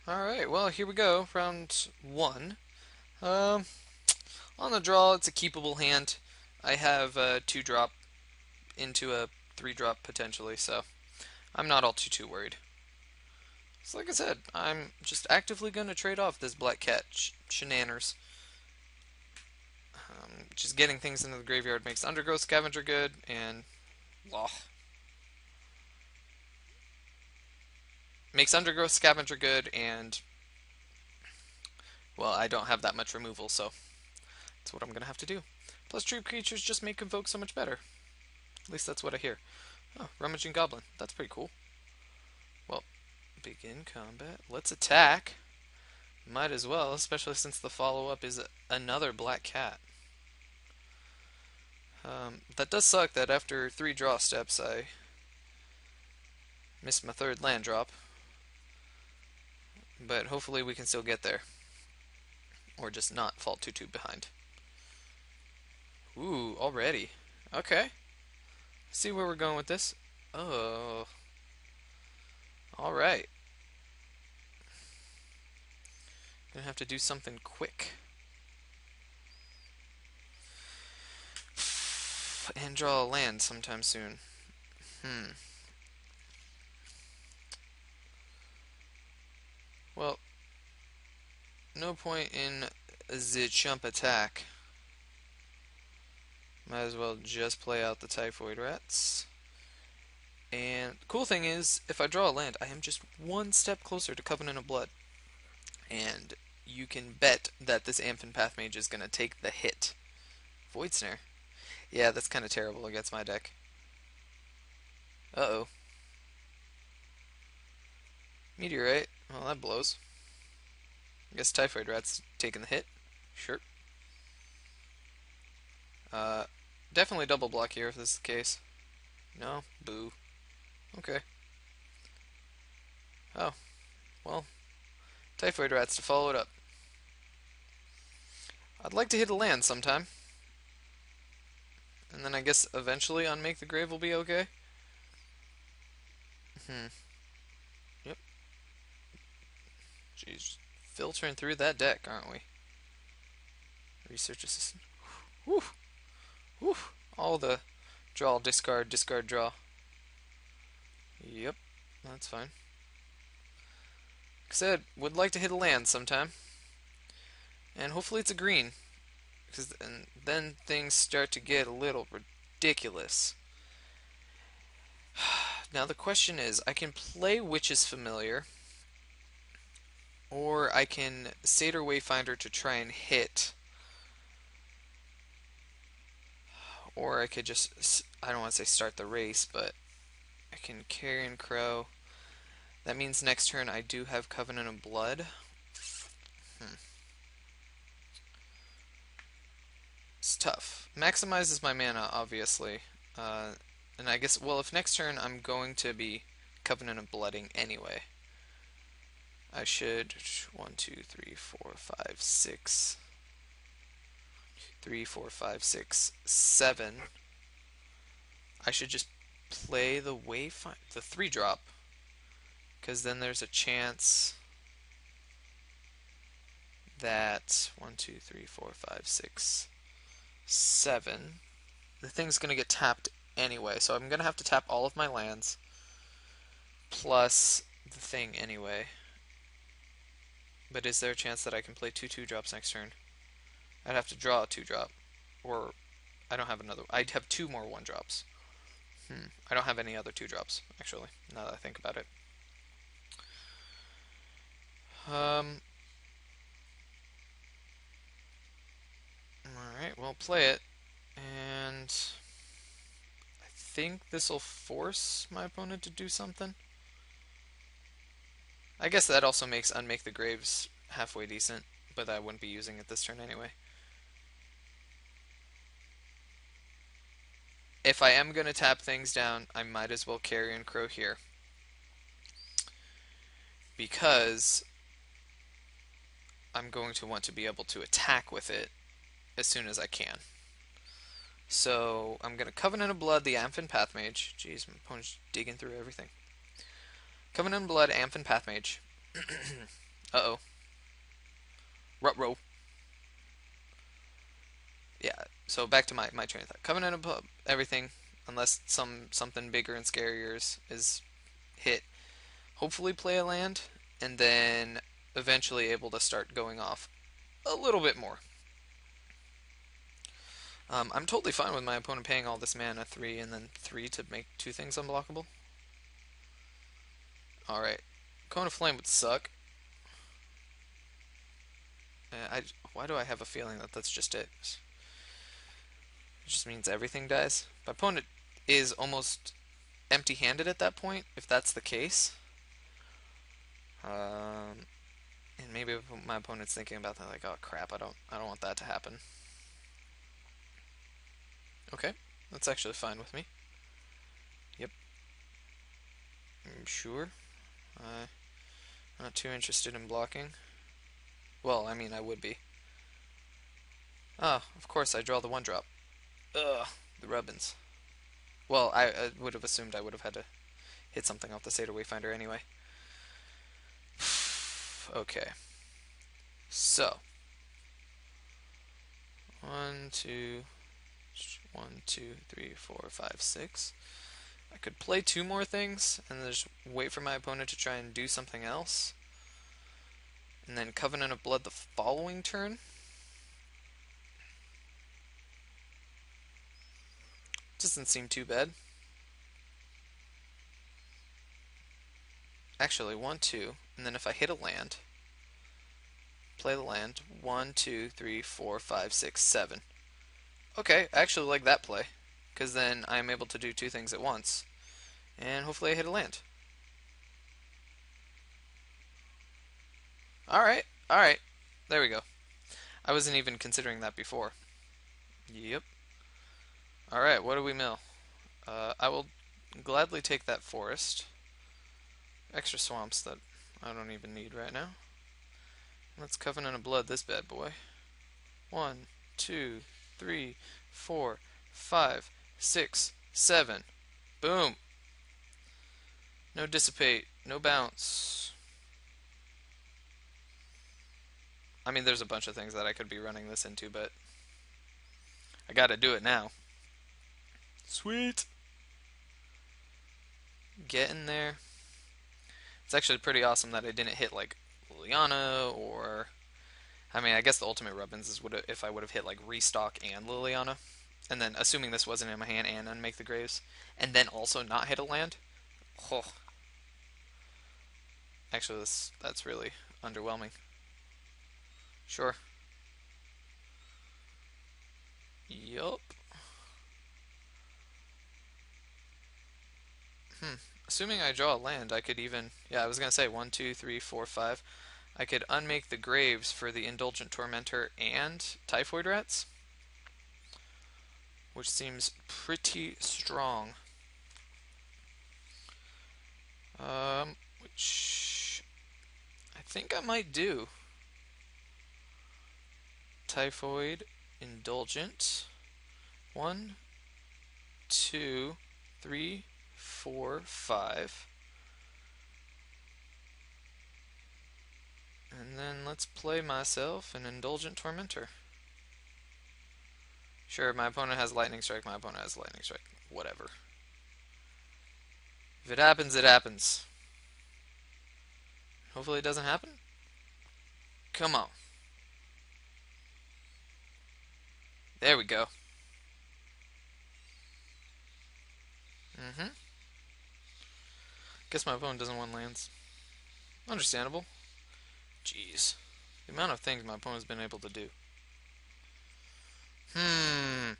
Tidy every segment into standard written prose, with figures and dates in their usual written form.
Alright, well, here we go. Round one. Um, on the draw, it's a keepable hand. I have a 2-drop into a 3-drop potentially, so I'm not all too worried. So, like I said, I'm just actively going to trade off this Black Cat shenaners. Just getting things into the graveyard makes Undergrowth Scavenger good, and law. Makes Undergrowth Scavenger good, and, well, I don't have that much removal, so that's what I'm going to have to do. Plus, true creatures just make Invoke so much better. At least that's what I hear. Oh, Rummaging Goblin. That's pretty cool. Well, begin combat. Let's attack. Might as well, especially since the follow-up is another Black Cat. That does suck that after 3 draw steps I missed my 3rd land drop. But hopefully we can still get there. Or just not fall too behind. Ooh, already. Okay. See where we're going with this. Oh. Alright. Gonna have to do something quick. And draw a land sometime soon. Well, no point in the chump attack. Might as well just play out the Typhoid Rats. And the cool thing is, if I draw a land, I am just one step closer to Covenant of Blood. And you can bet that this Amphin Pathmage is going to take the hit. Void Snare. Yeah, that's kind of terrible against my deck. Uh-oh. Meteorite. Well, that blows. I guess Typhoid Rat's taking the hit. Sure. Uh, Definitely double block here if this is the case. No? Boo. Okay. Oh. Well. Typhoid Rats to follow it up. I'd like to hit a land sometime. And then I guess eventually Unmake the Grave will be okay. Yep. Jeez. Filtering through that deck, aren't we? Research Assistant. Whew. Whew. All the draw, discard, discard, draw. Yep. That's fine. Like I said, would like to hit a land sometime. And hopefully it's a green. Because then things start to get a little ridiculous. Now the question is, I can play Witch's Familiar, or I can Satyr Wayfinder to try and hit, or I could just, I don't want to say start the race, but I can Carrion Crow. That means next turn I do have Covenant of Blood. It's tough. Maximizes my mana, obviously. And I guess, well, if next turn I'm going to be Covenant of Blooding anyway, I should 1, 2, 3, 4, 5, 6, 3, 4, 5, 6, 7. I should just play the Wayfinder, the 3-drop, because then there's a chance that 1, 2, 3, 4, 5, 6, 7. The thing's gonna get tapped anyway, so I'm gonna have to tap all of my lands plus the thing anyway. But is there a chance that I can play 2/2 drops next turn? I'd have to draw a 2-drop, or I don't have another. I'd have 2 more 1-drops. I don't have any other 2-drops actually. Now that I think about it. Alright, well, play it. And I think this will force my opponent to do something. I guess that also makes Unmake the Graves halfway decent, but I wouldn't be using it this turn anyway. If I am going to tap things down, I might as well Carrion Crow here. Because I'm going to want to be able to attack with it as soon as I can. So I'm going to Covenant of Blood the Amphin Pathmage. Jeez, my opponent's digging through everything. Covenant of Blood, Amphin Pathmage. Uh-oh. Ruh-roh. Yeah, so back to my train of thought. Covenant of everything, unless something bigger and scarier is hit. Hopefully play a land, and then eventually able to start going off a little bit more. I'm totally fine with my opponent paying all this mana, 3 and then 3 to make 2 things unblockable. Alright. Cone of Flame would suck. Why do I have a feeling that that's just it? It just means everything dies. My opponent is almost empty-handed at that point, if that's the case. And maybe my opponent's thinking about that, like, oh crap, I don't want that to happen. Okay, that's actually fine with me. Yep, I'm sure. I'm not too interested in blocking. Well, I mean, I would be. Ah, of course, I draw the 1-drop. Ugh, the rubbins. Well, I would have assumed I would have had to hit something off the Seder Wayfinder anyway. Okay, so 1, 2, 1, 2, 3, 4, 5, 6. I could play 2 more things and then just wait for my opponent to try and do something else. And then Covenant of Blood the following turn. Doesn't seem too bad. Actually, 1, 2, and then if I hit a land, play the land. 1, 2, 3, 4, 5, 6, 7. Okay, I actually like that play, because then I'm able to do 2 things at once, and hopefully I hit a land. Alright, alright. There we go. I wasn't even considering that before. Yep. Alright, what do we mill? I will gladly take that forest. Extra swamps that I don't even need right now. Let's Covenant of Blood this bad boy. 1, 2, 3, 4, 5, 6, 7. Boom! No dissipate, no bounce. I mean, there's a bunch of things that I could be running this into, but I gotta do it now. Sweet! Getting there. It's actually pretty awesome that I didn't hit like Liliana or. I mean, I guess the ultimate Rubbins is if I would have hit like Restock and Liliana, and then assuming this wasn't in my hand and Unmake the Graves, and then also not hit a land. Oh, actually, that's really underwhelming. Sure. Yup. Assuming I draw a land, I could even. Yeah, I was gonna say 1, 2, 3, 4, 5. I could unmake the graves for the Indulgent Tormentor and Typhoid Rats, which seems pretty strong. Which I think I might do. Typhoid, Indulgent. 1, 2, 3, 4, 5. And then let's play myself an Indulgent Tormentor. Sure, my opponent has Lightning Strike, my opponent has Lightning Strike. Whatever. If it happens, it happens. Hopefully it doesn't happen. Come on. There we go. Guess my opponent doesn't want lands. Understandable. Jeez. The amount of things my opponent's been able to do. Hmm.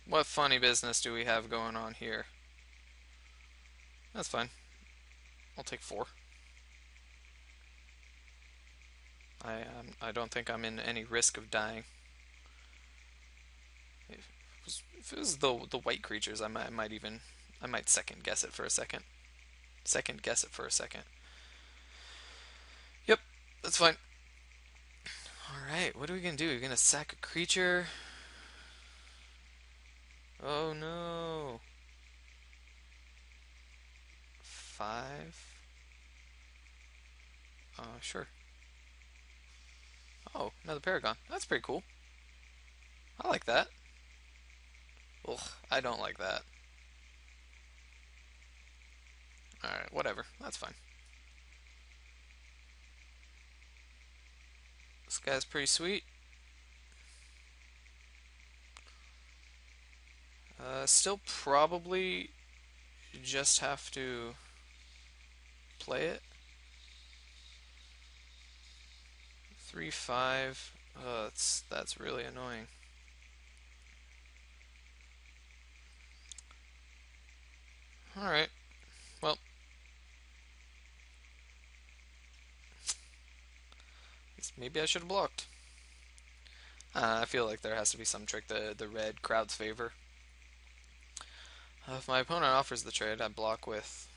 What funny business do we have going on here? That's fine. I'll take 4. I don't think I'm in any risk of dying. If it was the white creatures, I might second guess it for a second. Second guess it for a second. Yep, that's fine. Alright, what are we gonna do? We're gonna sack a creature. Oh no. 5. Sure. Oh, another Paragon. That's pretty cool. I like that. Ugh, I don't like that. Alright, whatever. That's fine. This guy's pretty sweet. Still probably just have to play it. 3-5. That's really annoying. Alright. Well, maybe I should have blocked. I feel like there has to be some trick the red crowd's favor. If my opponent offers the trade, I block with.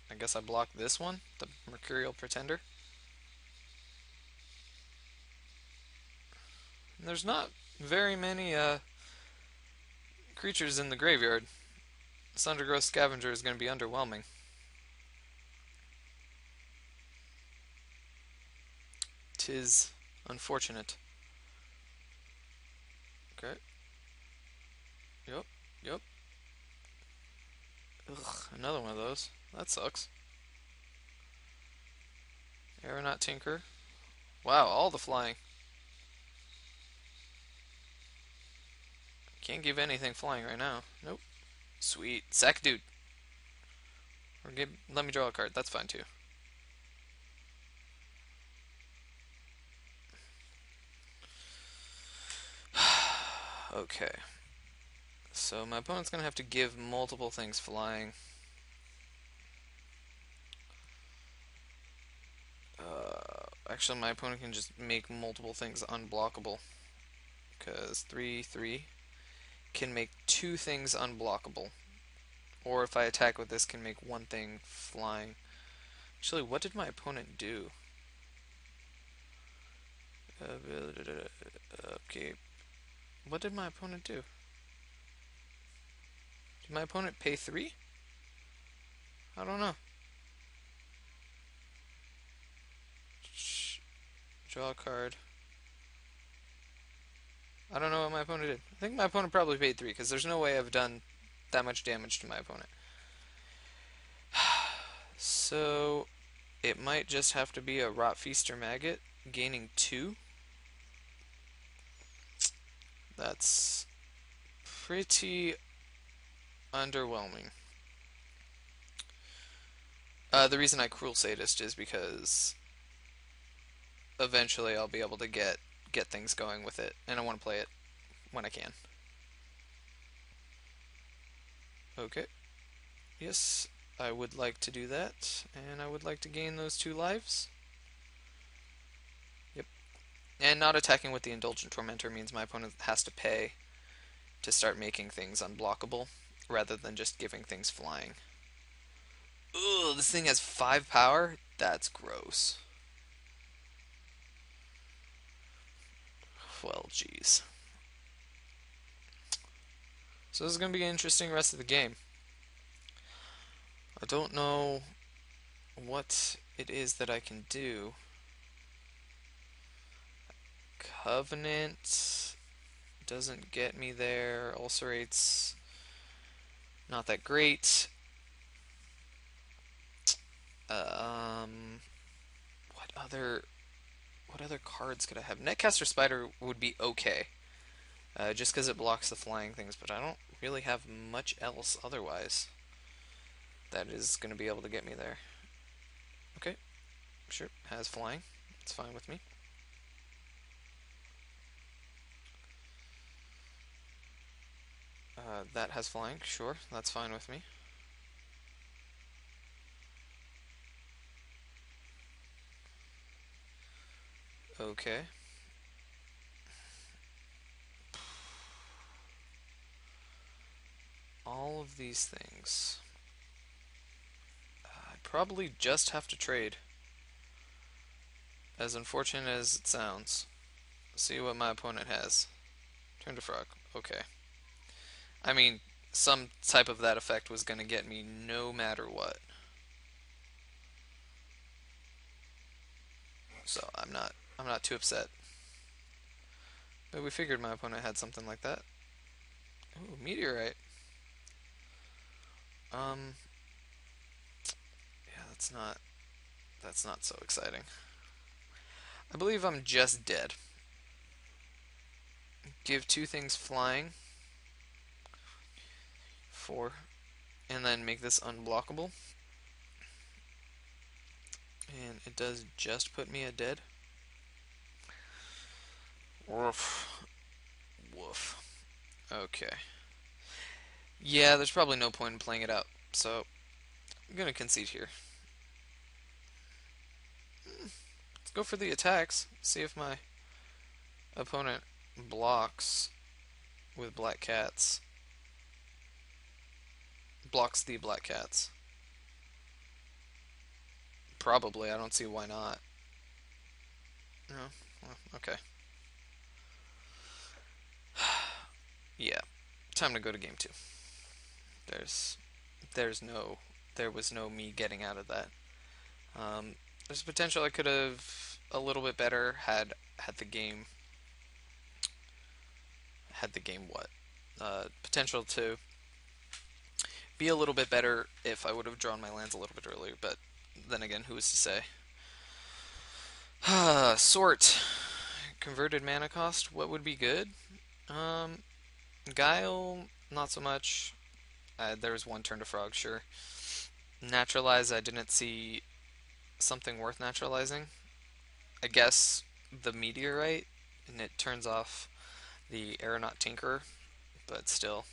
I guess I block this one, the Mercurial Pretender. And there's not very many creatures in the graveyard. This Undergrowth Scavenger is going to be underwhelming. Tis unfortunate. Okay. Yep. Yep. Ugh, another one of those. That sucks. Aeronaut Tinker. Wow, all the flying. Can't give anything flying right now. Nope. Sweet. Sack dude. Or let me draw a card. That's fine too. Okay. So my opponent's gonna have to give multiple things flying. Actually, my opponent can just make multiple things unblockable. Because 3/3 can make two things unblockable. Or if I attack with this, can make one thing flying. Actually, what did my opponent do? Okay. What did my opponent do? Did my opponent pay 3? I don't know. Draw a card. I don't know what my opponent did. I think my opponent probably paid 3 because there's no way I've done that much damage to my opponent. So it might just have to be a Rotfeaster Maggot gaining 2. That's pretty underwhelming. The reason I Cruel Sadist is because eventually I'll be able to get things going with it, and I want to play it when I can. Okay. Yes, I would like to do that, and I would like to gain those 2 lives. Yep. And not attacking with the Indulgent Tormentor means my opponent has to pay to start making things unblockable, rather than just giving things flying. Ugh, this thing has 5 power? That's gross. Well, jeez. So this is going to be an interesting rest of the game. I don't know what it is that I can do. Covenant doesn't get me there. Ulcerate's not that great. What other cards could I have? Netcaster Spider would be okay, just because it blocks the flying things, but I don't really have much else otherwise that is going to be able to get me there. Okay, sure, has flying. It's fine with me. That has flying, sure, that's fine with me. Okay. All of these things. I probably just have to trade. As unfortunate as it sounds. See what my opponent has. Turn to Frog. Okay. I mean, some type of that effect was going to get me no matter what. so I'm not too upset. But we figured my opponent had something like that. Ooh, meteorite. Um, yeah, that's not so exciting. I believe I'm just dead. Give two things flying, four, and then make this unblockable. And it does just put me at dead. Woof. Woof. Okay. Yeah, there's probably no point in playing it out, so I'm gonna concede here. Let's go for the attacks. See if my opponent blocks with black cats. Blocks the black cats. Probably. I don't see why not. No. Well, okay. Yeah. Time to go to game two. There's, there's no, there was no me getting out of that. There's potential I could have a little bit better had the game what? Potential to be a little bit better if I would have drawn my lands a little bit earlier, but then again, who is to say? Sort. Converted mana cost, what would be good? Um, Guile, not so much. There was one turn to frog, sure. Naturalize, I didn't see something worth naturalizing. I guess the meteorite, and it turns off the Aeronaut Tinkerer, but still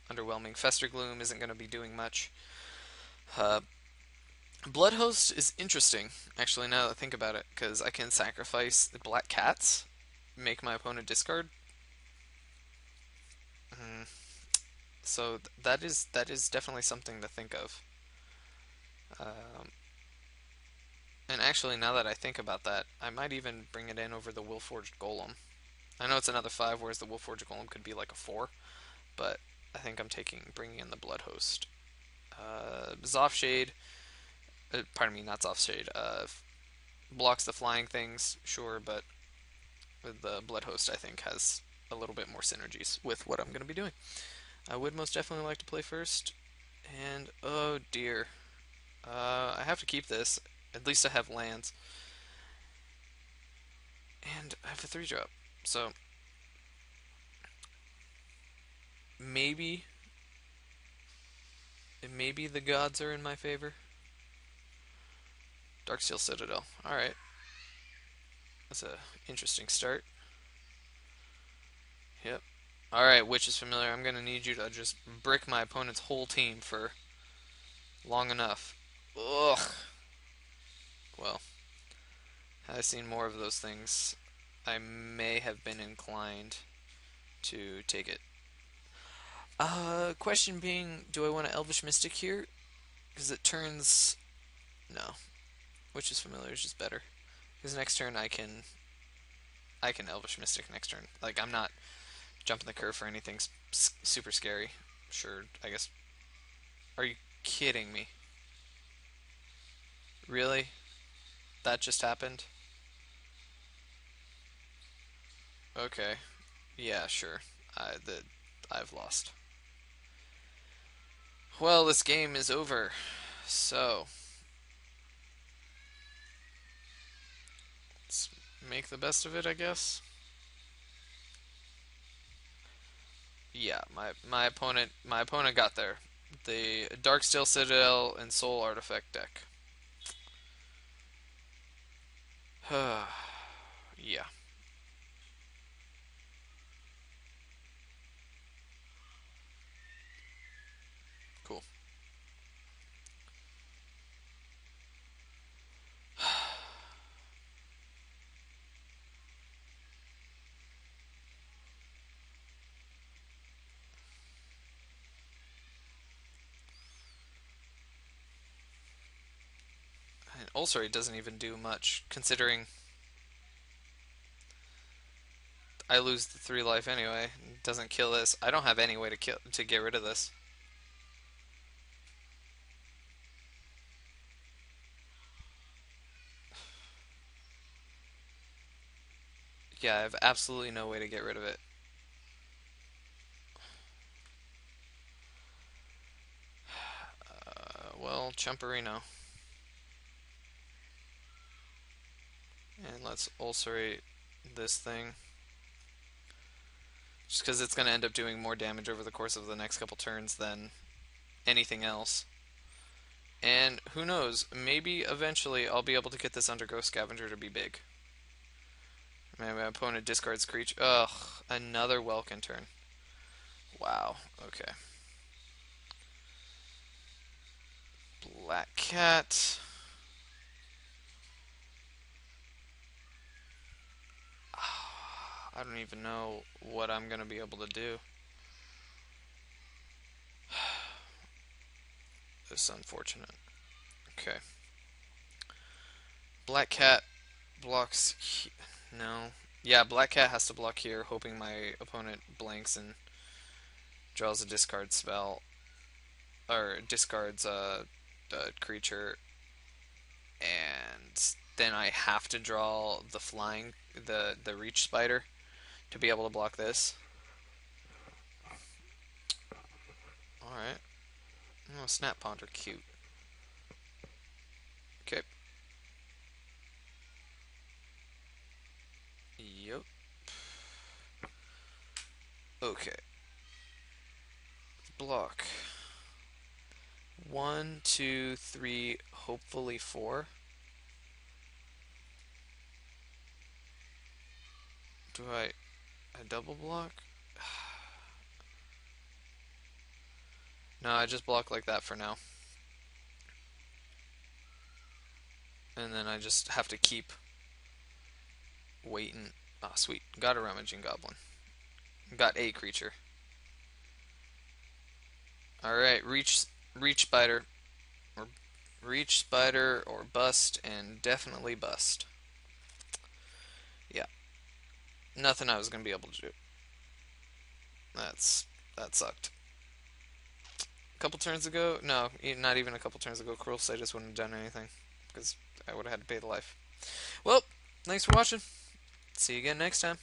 underwhelming. Fester Gloom isn't going to be doing much. Uh, Bloodhost is interesting, actually, now that I think about it, because I can sacrifice the black cats, make my opponent discard. Mm, so that is definitely something to think of. Um, and actually, now that I think about that, I might even bring it in over the Willforged Golem. I know it's another 5, whereas the Willforged Golem could be like a 4, but I think I'm bringing in the Bloodhost. Zoffshade, pardon me, not Zoffshade. Blocks the flying things, sure, but the Bloodhost I think has a little bit more synergies with what I'm going to be doing. I would most definitely like to play first, and oh dear, I have to keep this. At least I have lands, and I have a 3-drop, so maybe maybe the gods are in my favor. Darksteel Citadel. All right, that's a interesting start. Yep. All right, Witch is familiar. I'm gonna need you to just brick my opponent's whole team for long enough. Ugh. Well, had I seen more of those things, I may have been inclined to take it. Question being, do I want to Elvish Mystic here? Because it turns... No. Which is familiar is just better. Because next turn I can Elvish Mystic next turn. Like, I'm not jumping the curve for anything super scary. Sure, I guess. Are you kidding me? Really? That just happened? Okay. Yeah, sure. I've lost. Well, this game is over. So, let's make the best of it, I guess. Yeah, my opponent got there. The Darksteel Citadel and Soul Artifact deck. Yeah, cool. And Ulcerate doesn't even do much, considering I lose the 3 life anyway. It doesn't kill this. I don't have any way to get rid of this. Yeah, I have absolutely no way to get rid of it. Well, Chumperino. And let's ulcerate this thing. Just because it's going to end up doing more damage over the course of the next couple turns than anything else. And who knows, maybe eventually I'll be able to get this Undergrowth Scavenger to be big. My opponent discards creature. Ugh, another Welkin turn. Wow, okay. Black Cat. I don't even know what I'm going to be able to do. This is unfortunate. Okay. Black Cat blocks. No. Yeah, Black Cat has to block here, hoping my opponent blanks and draws a discard spell. Or discards a creature. And then I have to draw the flying. The Reach Spider to be able to block this. Alright. Oh, Snap Ponder, cute. Okay. Yep. Okay. Block. One, two, three, hopefully four. Do I double block? No, I just block like that for now. And then I just have to keep waiting. Ah, sweet. Got a Rummaging Goblin. Got a creature. Alright, reach Spider. Or Reach Spider or bust, and definitely bust. Yeah. Nothing I was gonna be able to do. That sucked. A couple turns ago, no, not even a couple turns ago, Cruel Sight just wouldn't have done anything because I would have had to pay the life. Well, thanks for watching. See you again next time.